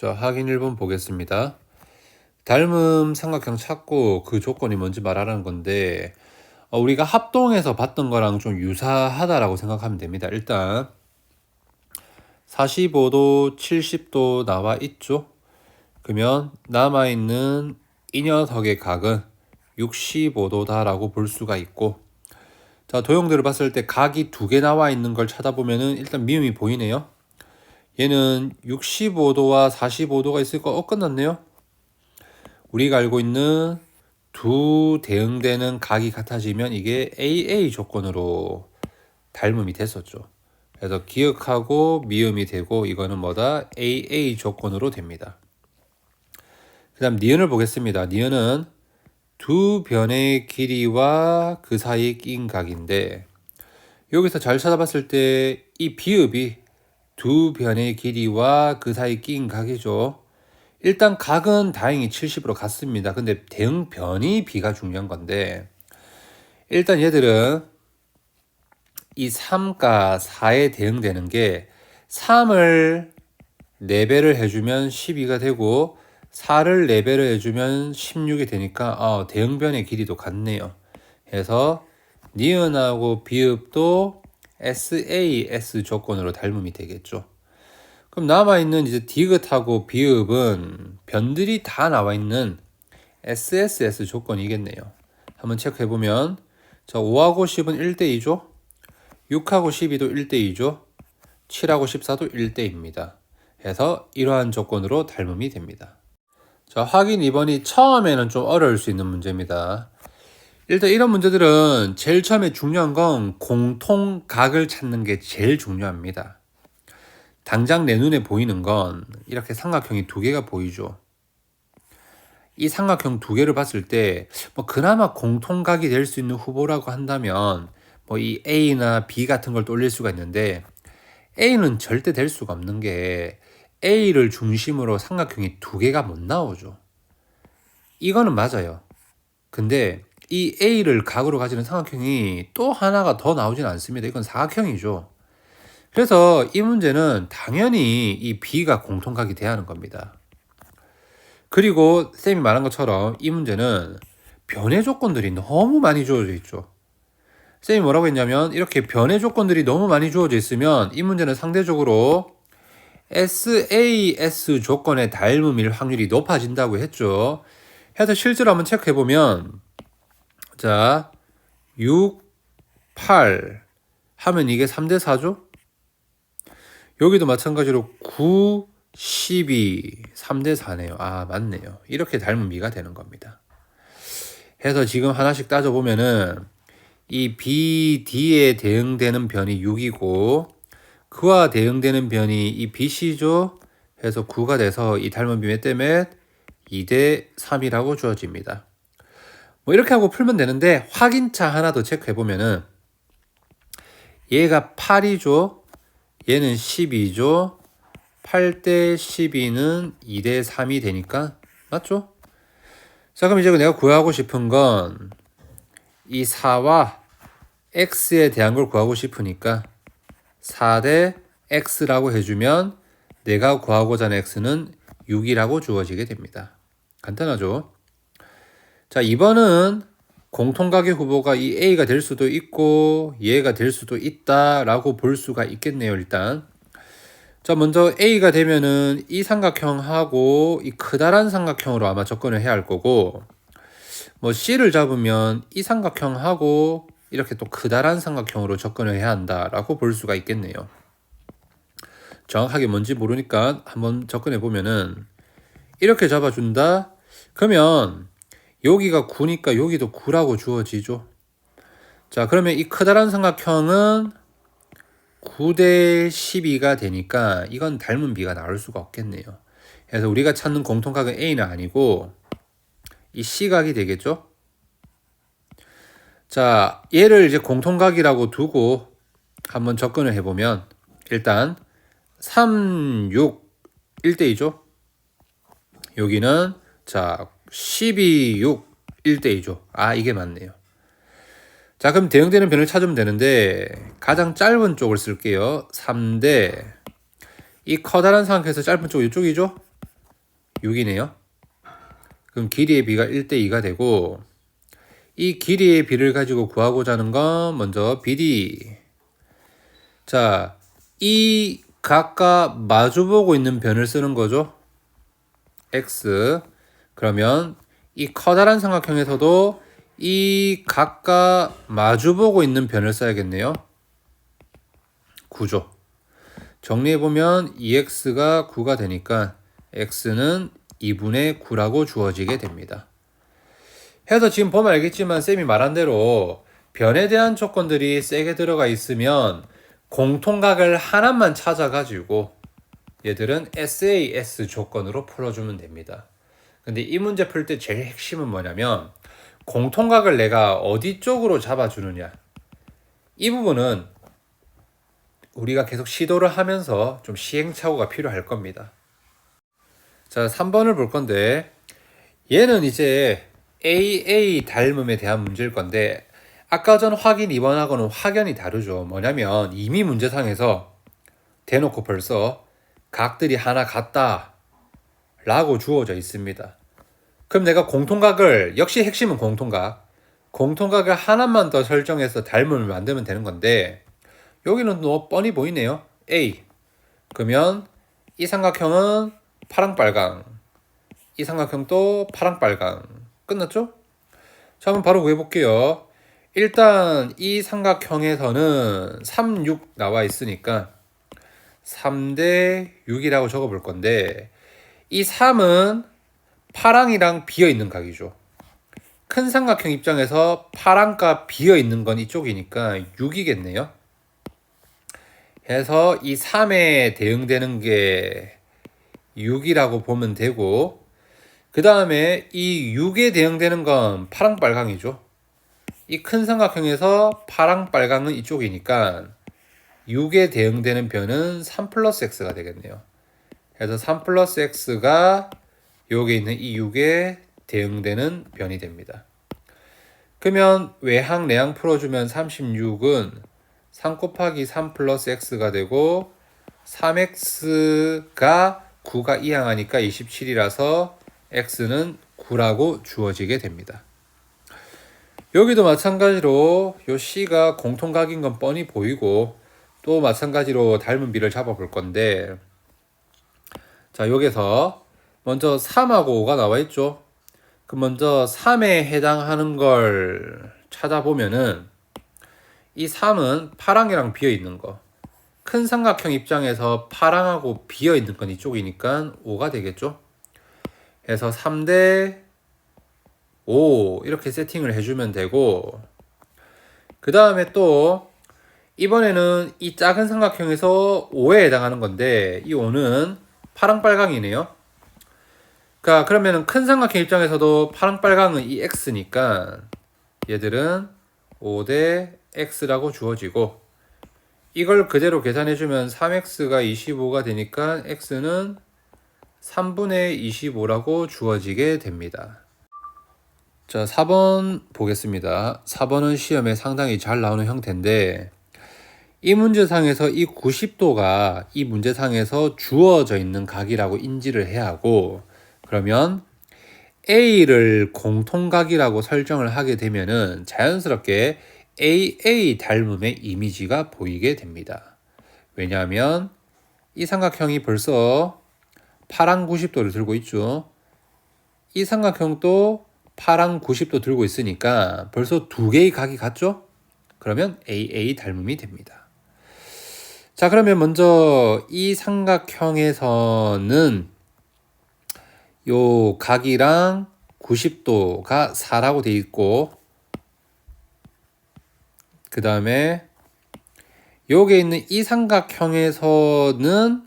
자, 확인 1번 보겠습니다. 닮음 삼각형 찾고 그 조건이 뭔지 말하라는 건데, 우리가 합동해서 봤던 거랑 좀 유사하다라고 생각하면 됩니다. 일단 45도, 70도 나와 있죠. 그러면 남아있는 이 녀석의 각은 65도다라고 볼 수가 있고, 자, 도형들을 봤을 때 각이 두 개 나와 있는 걸 찾아보면은 일단 미음이 보이네요. 얘는 65도와 45도가 있으니까 끝났네요. 우리가 알고 있는 두 대응되는 각이 같아지면 이게 AA 조건으로 닮음이 됐었죠. 그래서 기억하고 미음이 되고 이거는 뭐다? AA 조건으로 됩니다. 그 다음 니은을 보겠습니다. 니은은 두 변의 길이와 그 사이에 낀 각인데, 여기서 잘 찾아봤을 때 이 비읍이 두 변의 길이와 그 사이에 낀 각이죠. 일단 각은 다행히 70으로 갔습니다. 근데 대응변이 B가 중요한 건데, 일단 얘들은 이 3과 4에 대응되는 게 3을 4배를 해주면 12가 되고 4를 4배를 해주면 16이 되니까 대응변의 길이도 같네요. 그래서 니은하고 비읍도 SAS 조건으로 닮음이 되겠죠. 그럼 남아있는 이제 디귿하고 비읍은 변들이 다 나와있는 SSS 조건이겠네요. 한번 체크해보면, 자, 5하고 10은 1대2죠. 6하고 12도 1대2죠. 7하고 14도 1대2입니다. 해서 이러한 조건으로 닮음이 됩니다. 자, 확인 2번이 처음에는 좀 어려울 수 있는 문제입니다. 일단 이런 문제들은 제일 처음에 중요한 건 공통각을 찾는 게 제일 중요합니다. 당장 내 눈에 보이는 건 이렇게 삼각형이 두 개가 보이죠. 이 삼각형 두 개를 봤을 때 그나마 공통각이 될 수 있는 후보라고 한다면 이 A나 B 같은 걸 떠올릴 수가 있는데, A는 절대 될 수가 없는 게 A를 중심으로 삼각형이 두 개가 못 나오죠. 이거는 맞아요. 근데 이 A를 각으로 가지는 삼각형이 또 하나가 더 나오진 않습니다. 이건 사각형이죠. 그래서 이 문제는 당연히 이 B가 공통각이 돼야 하는 겁니다. 그리고 쌤이 말한 것처럼 이 문제는 변의 조건들이 너무 많이 주어져 있죠. 쌤이 뭐라고 했냐면, 이렇게 변의 조건들이 너무 많이 주어져 있으면 이 문제는 상대적으로 SAS 조건의 닮음일 확률이 높아진다고 했죠. 해서 실제로 한번 체크해보면, 자, 6, 8 하면 이게 3대4죠? 여기도 마찬가지로 9, 12, 3대4네요. 맞네요. 이렇게 닮은 미가 되는 겁니다. 해서 지금 하나씩 따져보면은 이 BD에 대응되는 변이 6이고 그와 대응되는 변이 이 BC죠. 해서 9가 돼서 이 닮은 비 몇 대 몇? 2대 3이라고 주어집니다. 이렇게 하고 풀면 되는데, 확인차 하나 더 체크해보면은 얘가 8이죠. 얘는 12죠. 8대 12는 2대 3이 되니까 맞죠? 자, 그럼 이제 내가 구하고 싶은 건 이 4와 x에 대한 걸 구하고 싶으니까 4대 x라고 해주면 내가 구하고자 하는 x는 6이라고 주어지게 됩니다. 간단하죠? 자, 2번은 공통각의 후보가 이 A가 될 수도 있고 얘가 될 수도 있다라고 볼 수가 있겠네요. 일단 자, 먼저 A가 되면은 이 삼각형하고 이 크다란 삼각형으로 아마 접근을 해야 할 거고, C를 잡으면 이 삼각형하고 이렇게 또 크다란 삼각형으로 접근을 해야 한다라고 볼 수가 있겠네요. 정확하게 뭔지 모르니까 한번 접근해 보면은 이렇게 잡아준다. 그러면 여기가 9니까 여기도 9라고 주어지죠. 자, 그러면 이 크다란 삼각형은 9대 12가 되니까 이건 닮은 B가 나올 수가 없겠네요. 그래서 우리가 찾는 공통각은 A는 아니고 이 C각이 되겠죠. 자, 얘를 이제 공통각이라고 두고 한번 접근을 해보면, 일단 3, 6, 1대2죠. 여기는 자 12, 6, 1대2죠. 이게 맞네요. 자, 그럼 대응되는 변을 찾으면 되는데 가장 짧은 쪽을 쓸게요. 3대 이 커다란 삼각형에서 짧은 쪽 이쪽이죠. 6이네요. 그럼 길이의 비가 1대2가 되고 이 길이의 비를 가지고 구하고자 하는 건 먼저 BD. 자, 이 각과 마주보고 있는 변을 쓰는 거죠. X. 그러면 이 커다란 삼각형에서도 이 각과 마주보고 있는 변을 써야겠네요. 9죠. 정리해보면 2x가 9가 되니까 x는 2분의 9라고 주어지게 됩니다. 해서 지금 보면 알겠지만 쌤이 말한 대로 변에 대한 조건들이 세게 들어가 있으면 공통각을 하나만 찾아가지고 얘들은 SAS 조건으로 풀어주면 됩니다. 근데 이 문제 풀 때 제일 핵심은 뭐냐면 공통각을 내가 어디 쪽으로 잡아주느냐. 이 부분은 우리가 계속 시도를 하면서 좀 시행착오가 필요할 겁니다. 자, 3번을 볼 건데 얘는 이제 AA 닮음에 대한 문제일 건데 아까 전 확인 2번하고는 확연히 다르죠. 뭐냐면 이미 문제상에서 대놓고 벌써 각들이 하나 같다 라고 주어져 있습니다. 그럼 내가 공통각을, 역시 핵심은 공통각을 하나만 더 설정해서 닮음을 만들면 되는 건데 여기는 또 뻔히 보이네요. A. 그러면 이 삼각형은 파랑빨강, 이 삼각형도 파랑빨강. 끝났죠? 자, 한번 바로 구해볼게요. 일단 이 삼각형에서는 3, 6 나와 있으니까 3대 6이라고 적어볼 건데 이 3은 파랑이랑 비어있는 각이죠. 큰 삼각형 입장에서 파랑과 비어있는 건 이쪽이니까 6이겠네요. 해서 이 3에 대응되는 게 6이라고 보면 되고 그 다음에 이 6에 대응되는 건 파랑빨강이죠. 이 큰 삼각형에서 파랑빨강은 이쪽이니까 6에 대응되는 변은 3 플러스 x가 되겠네요. 그래서 3 플러스 x가 여기 있는 이 6에 대응되는 변이 됩니다. 그러면 외항 내항 풀어주면 36은 3 곱하기 3 플러스 x가 되고 3x가 9가 이항하니까 27이라서 x는 9라고 주어지게 됩니다. 여기도 마찬가지로 요 c가 공통각인 건 뻔히 보이고 또 마찬가지로 닮은 비를 잡아 볼 건데 자, 여기서 먼저 3하고 5가 나와 있죠. 그럼 먼저 3에 해당하는 걸 찾아보면은 이 3은 파랑이랑 비어 있는 거. 큰 삼각형 입장에서 파랑하고 비어 있는 건 이쪽이니까 5가 되겠죠. 그래서 3대 5 이렇게 세팅을 해주면 되고 그 다음에 또 이번에는 이 작은 삼각형에서 5에 해당하는 건데 이 5는 파랑빨강이네요. 그러니까 그러면은 큰 삼각형 입장에서도 파랑빨강은 이 x니까 얘들은 5대 x라고 주어지고 이걸 그대로 계산해주면 3x가 25가 되니까 x는 3분의 25라고 주어지게 됩니다. 자, 4번 보겠습니다. 4번은 시험에 상당히 잘 나오는 형태인데 이 문제상에서 이 90도가 이 문제상에서 주어져 있는 각이라고 인지를 해야 하고 그러면 A를 공통각이라고 설정을 하게 되면은 자연스럽게 AA 닮음의 이미지가 보이게 됩니다. 왜냐하면 이 삼각형이 벌써 파랑 90도를 들고 있죠. 이 삼각형도 파랑 90도 들고 있으니까 벌써 두 개의 각이 같죠? 그러면 AA 닮음이 됩니다. 자, 그러면 먼저 이 삼각형에서는 요 각이랑 90도가 4라고 돼 있고 그 다음에 여기에 있는 이 삼각형에서는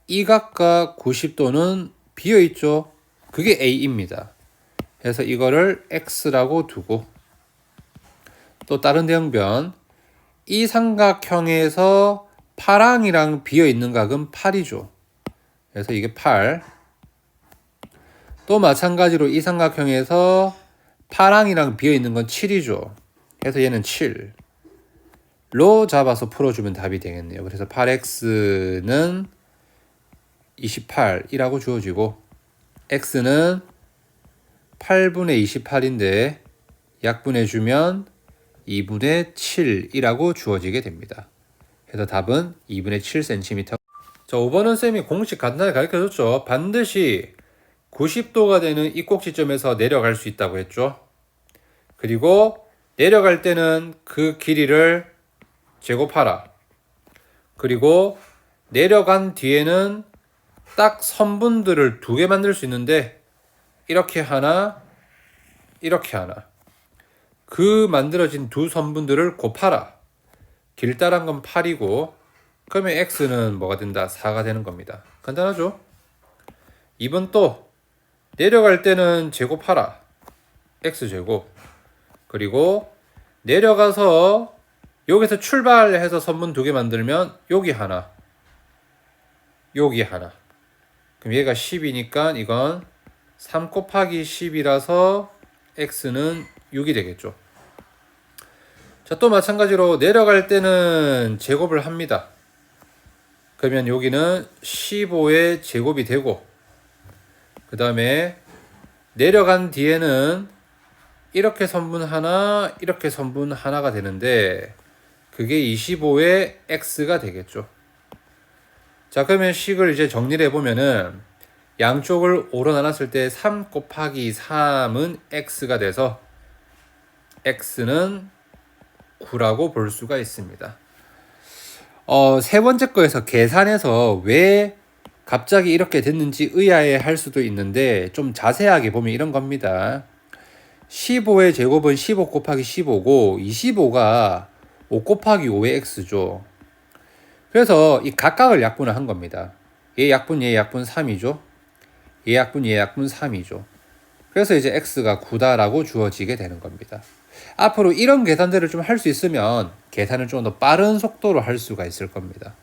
이 각과 90도는 비어 있죠. 그게 A입니다. 그래서 이거를 X라고 두고 또 다른 대응변 이 삼각형에서 파랑이랑 비어 있는 각은 8이죠. 그래서 이게 8. 또 마찬가지로 이 삼각형에서 파랑이랑 비어 있는 건 7이죠. 그래서 얘는 7로 잡아서 풀어주면 답이 되겠네요. 그래서 8x는 28이라고 주어지고 x는 8분의 28인데 약분해주면 2분의 7이라고 주어지게 됩니다. 그래서 답은 2분의 7cm. 자, 5번은 쌤이 공식 간단하게 가르쳐줬죠. 반드시 90도가 되는 이 꼭지점에서 내려갈 수 있다고 했죠. 그리고 내려갈 때는 그 길이를 제곱하라. 그리고 내려간 뒤에는 딱 선분들을 두 개 만들 수 있는데 이렇게 하나, 이렇게 하나. 그 만들어진 두 선분들을 곱하라. 길다란 건 8이고 그러면 x는 뭐가 된다? 4가 되는 겁니다. 간단하죠? 2번 또 내려갈 때는 제곱하라. x제곱. 그리고 내려가서 여기서 출발해서 선분 두 개 만들면 여기 하나, 여기 하나. 그럼 얘가 10이니까 이건 3 곱하기 10이라서 x는 6이 되겠죠. 자, 또 마찬가지로 내려갈 때는 제곱을 합니다. 그러면 여기는 15의 제곱이 되고 그 다음에 내려간 뒤에는 이렇게 선분 하나, 이렇게 선분 하나가 되는데 그게 25의 x가 되겠죠. 자, 그러면 식을 이제 정리를 해보면은 양쪽을 5로 나눴을 때 3 곱하기 3은 x가 돼서 x는 9라고 볼 수가 있습니다. 세 번째 거에서 계산해서 왜 갑자기 이렇게 됐는지 의아해할 수도 있는데 좀 자세하게 보면 이런 겁니다. 15의 제곱은 15 곱하기 15고 25가 5 곱하기 5의 x죠. 그래서 이 각각을 약분을 한 겁니다. 얘 약분 3이죠. 얘 약분 3이죠. 그래서 이제 x가 9다라고 주어지게 되는 겁니다. 앞으로 이런 계산들을 좀 할 수 있으면 계산을 좀 더 빠른 속도로 할 수가 있을 겁니다.